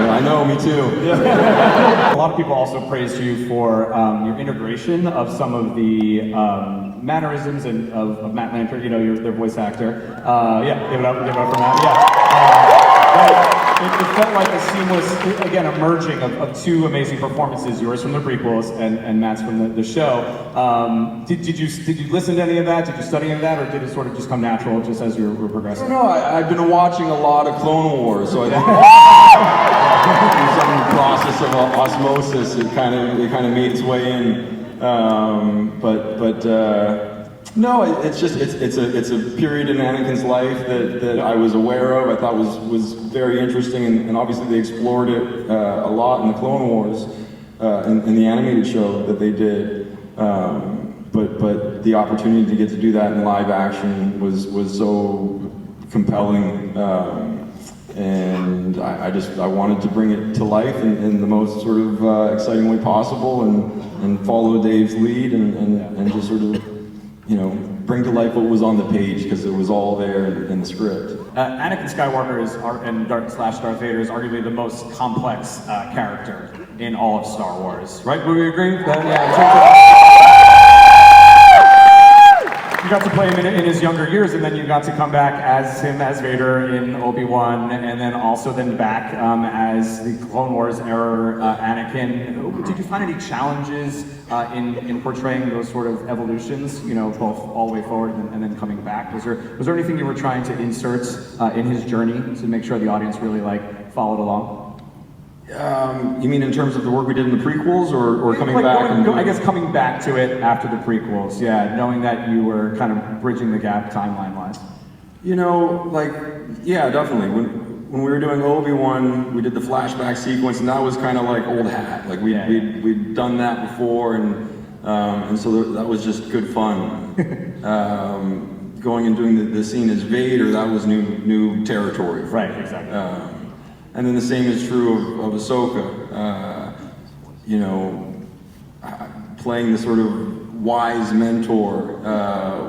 I know, me too.
A lot of people also praised you for your integration of some of the mannerisms of Matt Lanford, you know, their voice actor. Yeah, give it up for Matt. Yeah. It felt like a seamless, again, a merging of two amazing performances, yours from the prequels and Matt's from the show. Did you listen to any of that? Did you study any of that, or did it sort of just come natural just as you were progressing?
No, I've been watching a lot of Clone Wars, so I think in some process of osmosis, it kind of made its way in. No, it's a period in Anakin's life that I was aware of. I thought was very interesting, and obviously they explored it a lot in the Clone Wars, in the animated show that they did. But the opportunity to get to do that in live action was so compelling, and I wanted to bring it to life in the most sort of exciting way possible, and follow Dave's lead, and just sort of, you know, bring to life what was on the page, because it was all there in the script.
Anakin Skywalker and Darth Vader is arguably the most complex character in all of Star Wars, right? Would we agree? You got to play him in his younger years, and then you got to come back as him as Vader in Obi-Wan, and then also back as the Clone Wars era Anakin. Did you find any challenges in portraying those sort of evolutions, you know, both all the way forward and then coming back? Was there anything you were trying to insert in his journey to make sure the audience really followed along?
You mean in terms of the work we did in the prequels, or coming back?
I guess coming back to it after the prequels, yeah, knowing that you were kind of bridging the gap timeline-wise.
You know, yeah, definitely. When we were doing Obi-Wan, we did the flashback sequence, and that was kind of like old hat. Like we'd done that before, and so that was just good fun. Going and doing the scene as Vader, that was new territory.
Right, exactly.
And then the same is true of Ahsoka. You know, playing the sort of wise mentor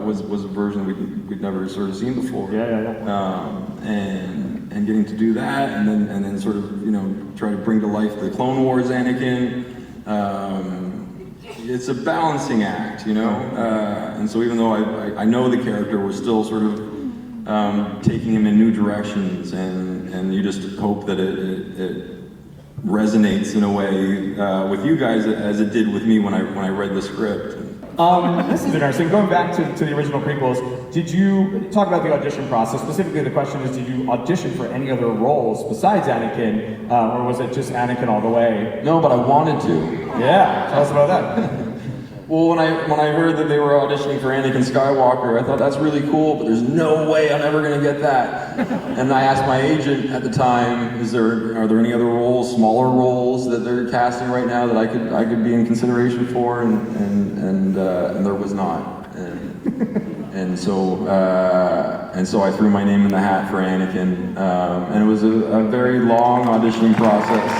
was a version we'd never sort of seen before. And getting to do that, and then sort of, you know, try to bring to life the Clone Wars Anakin. It's a balancing act, you know. And so even though I know the character, we're still sort of taking him in new directions, and you just hope that it resonates in a way with you guys as it did with me when I read the script.
This is interesting. Going back to the original prequels, did you talk about the audition process? Specifically, the question is, did you audition for any other roles besides Anakin, or was it just Anakin all the way?
No, but I wanted to.
Yeah, tell us about that.
Well, when I heard that they were auditioning for Anakin Skywalker, I thought that's really cool, but there's no way I'm ever gonna get that. And I asked my agent at the time, are there any other roles, smaller roles that they're casting right now that I could be in consideration for? And there was not. And so I threw my name in the hat for Anakin, and it was a very long auditioning process.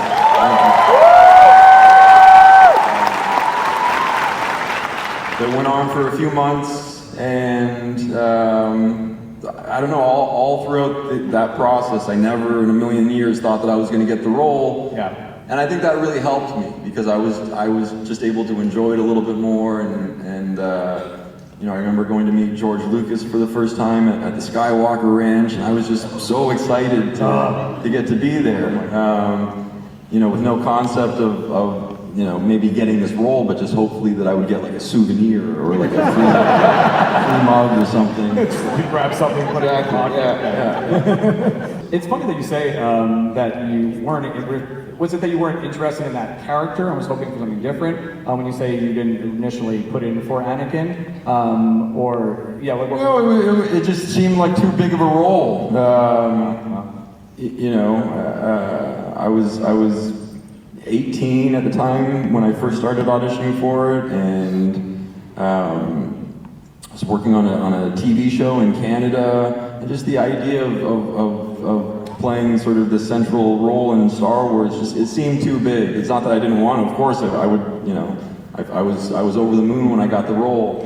That went on for a few months, and I don't know, all throughout that process, I never in a million years thought that I was going to get the role.
Yeah.
And I think that really helped me, because I was just able to enjoy it a little bit more, and you know, I remember going to meet George Lucas for the first time at the Skywalker Ranch, and I was just so excited to get to be there. You know, with no concept of you know, maybe getting this role, but just hopefully that I would get like a souvenir or like a free mug or something.
You grab something, put it in your pocket. Yeah. It's funny that you say that you weren't, was it that you weren't interested in that character and was hoping for something different? When you say you didn't initially put in for Anakin, or, yeah.
No, it just seemed like too big of a role. You know, I was 18 at the time when I first started auditioning for it, and I was working on a TV show in Canada, and just the idea of playing sort of the central role in Star Wars, just it seemed too big. It's not that I didn't want to, of course I would, you know, I was over the moon when I got the role.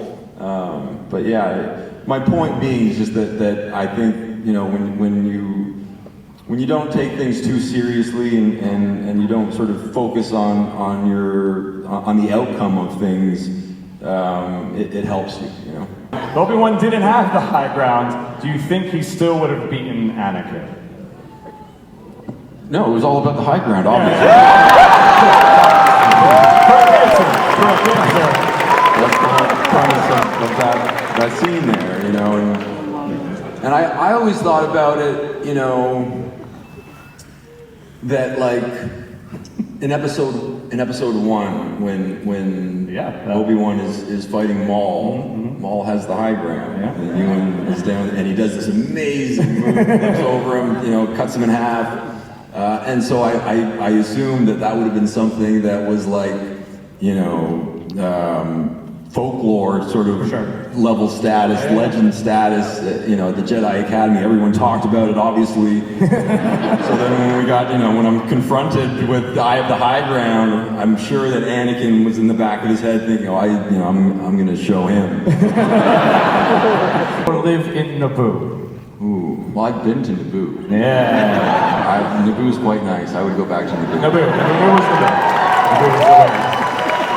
But yeah, my point being is just that I think, you know, when you don't take things too seriously and you don't sort of focus on the outcome of things, it helps you, you know.
If Obi-Wan didn't have the high ground, do you think he still would have beaten Anakin?
No, it was all about the high ground, obviously. That's the premise of that scene there, you know, and I always thought about it, you know, that like in episode 1 when Obi-Wan is fighting Maul, Maul has the high ground, and Ewan is down, and he does this amazing move, looks over him, you know, cuts him in half, and so I assumed that would have been something that was like, you know, folklore sort of level status, legend status, you know, at the Jedi Academy, everyone talked about it, obviously. So then when we got, you know, when I'm confronted with I have the high ground, I'm sure that Anakin was in the back of his head thinking, oh, I'm gonna show him.
Or live in Naboo.
Ooh, well, I've been to Naboo.
Yeah.
Naboo's quite nice. I would go back to Naboo.
Naboo was the winner.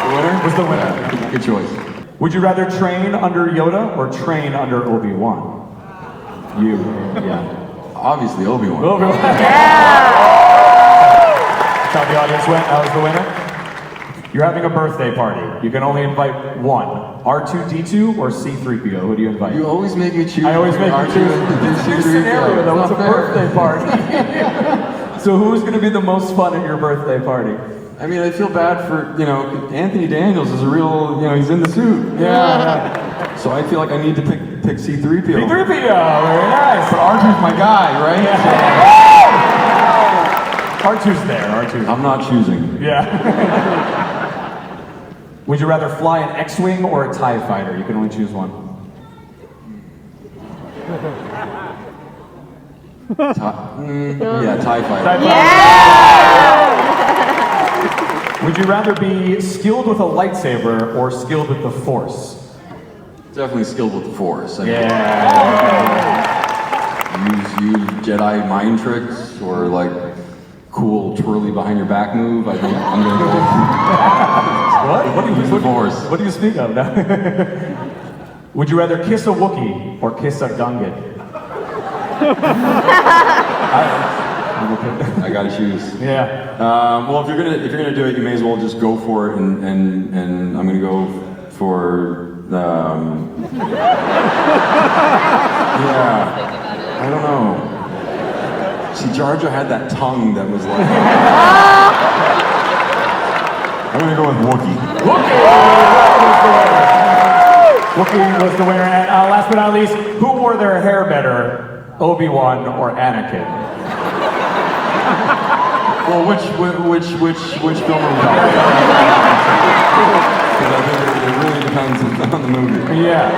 The winner?
Was the winner.
Yeah, good choice.
Would you rather train under Yoda or train under Obi-Wan?
You, yeah. Obviously Obi-Wan.
Obi-Wan. Tell the audience that was the winner. You're having a birthday party. You can only invite one. R2-D2 or C-3PO? Who do you invite?
You always make me choose.
I always make you choose. It's your scenario though. It's a birthday party. So who's going to be the most fun at your birthday party?
I mean, I feel bad for, you know, Anthony Daniels is a real, you know, he's in the suit.
Yeah.
So I feel like I need to pick C-3PO.
C-3PO, very nice.
But R2's my guy, right?
Yeah. R2's there, R2's.
I'm not choosing.
Yeah. Would you rather fly an X-Wing or a TIE fighter? You can only choose one.
Yeah, TIE fighter.
Would you rather be skilled with a lightsaber or skilled with the Force?
Definitely skilled with the Force. Use Jedi mind tricks or like cool twirly behind your back move. I think I'm gonna go.
What do you
use the Force?
What do you speak of? Would you rather kiss a Wookiee or kiss a Gungan?
I gotta choose.
Yeah.
Well, if you're gonna do it, you may as well just go for it, and I'm gonna go for yeah. I don't know. See, Jar Jar had that tongue that was like. I'm gonna go with Wookiee.
Wookiee was the winner. And last but not least, who wore their hair better, Obi-Wan or Anakin?
Well, which film are we talking Because I think it really depends on the movie.
Yeah.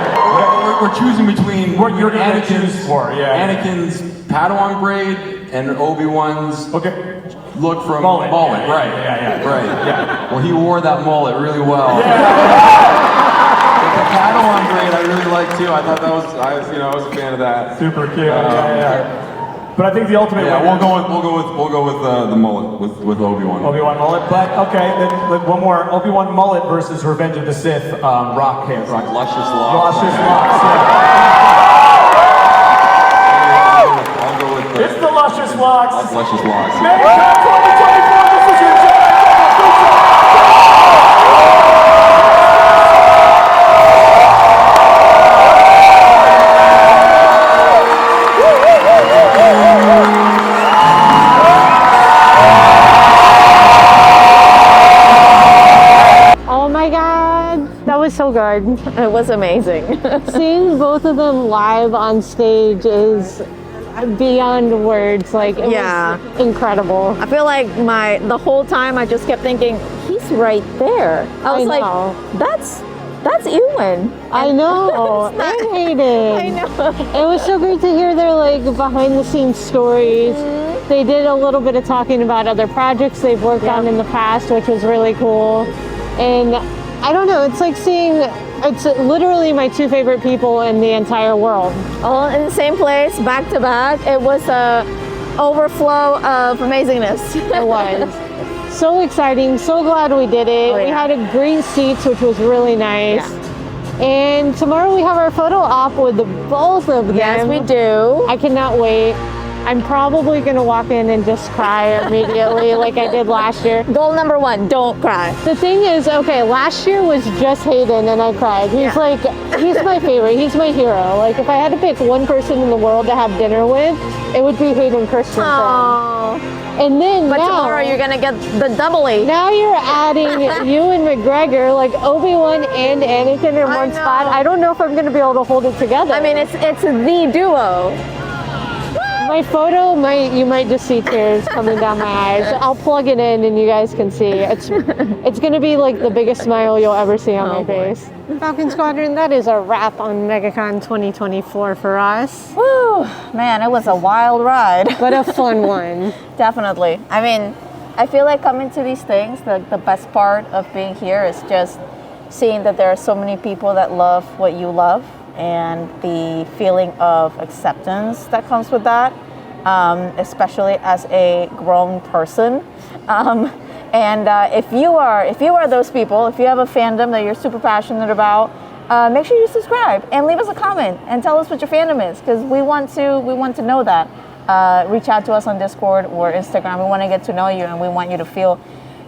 We're choosing between
what you're gonna choose for. Yeah.
Anakin's Padawan braid and Obi-Wan's look from mullet. Right.
Yeah.
Right.
Yeah.
Well, he wore that mullet really well.
Yeah.
The Padawan braid I really liked too. I thought that was I was a fan of that.
Super cute. Yeah. But I think the ultimate.
Yeah, we'll go with the mullet with Obi-Wan.
Obi-Wan mullet, but okay, then one more. Obi-Wan mullet versus Revenge of the Sith. Rock hair.
Luscious locks.
Luscious locks.
I'll go with
it's the luscious locks.
Luscious locks.
Megacon 2024. This is your Jedi.
Oh my God, that was so good.
It was amazing.
Seeing both of them live on stage is beyond words. Like, it was incredible.
I feel like the whole time I just kept thinking, he's right there. I was like, that's Ewan.
I know. And Hayden.
I know.
It was so great to hear their behind the scenes stories. They did a little bit of talking about other projects they've worked on in the past, which was really cool. And I don't know, it's like it's literally my two favorite people in the entire world.
All in the same place, back to back. It was a overflow of amazingness.
It was. So exciting, so glad we did it. We had a green seats, which was really nice. Yeah. And tomorrow we have our photo op with both of them.
Yes, we do.
I cannot wait. I'm probably gonna walk in and just cry immediately like I did last year.
Goal number 1, don't cry.
The thing is, okay, last year was just Hayden and I cried. He's he's my favorite, he's my hero. Like, if I had to pick one person in the world to have dinner with, it would be Hayden Christensen.
Aww.
And then
But tomorrow you're gonna get the doubly.
Now you're adding Ewan McGregor, like Obi-Wan and Anakin in one spot. I don't know if I'm gonna be able to hold it together.
I mean, it's the duo.
My photo, you might just see tears coming down my eyes. I'll plug it in and you guys can see. It's gonna be like the biggest smile you'll ever see on my face. Falcon Squadron, that is a wrap on Megacon 2024 for us.
Woo, man, it was a wild ride.
But a fun one.
Definitely. I mean, I feel like coming to these things, the best part of being here is just seeing that there are so many people that love what you love, and the feeling of acceptance that comes with that, especially as a grown person. If you are those people, if you have a fandom that you're super passionate about, make sure you subscribe and leave us a comment and tell us what your fandom is, because we want to know that. Reach out to us on Discord or Instagram. We want to get to know you, and we want you to feel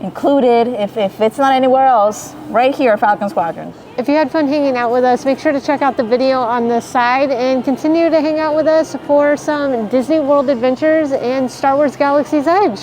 included, if it's not anywhere else, right here at Falcon Squadron.
If you had fun hanging out with us, make sure to check out the video on the side and continue to hang out with us for some Disney World adventures and Star Wars Galaxy's Edge.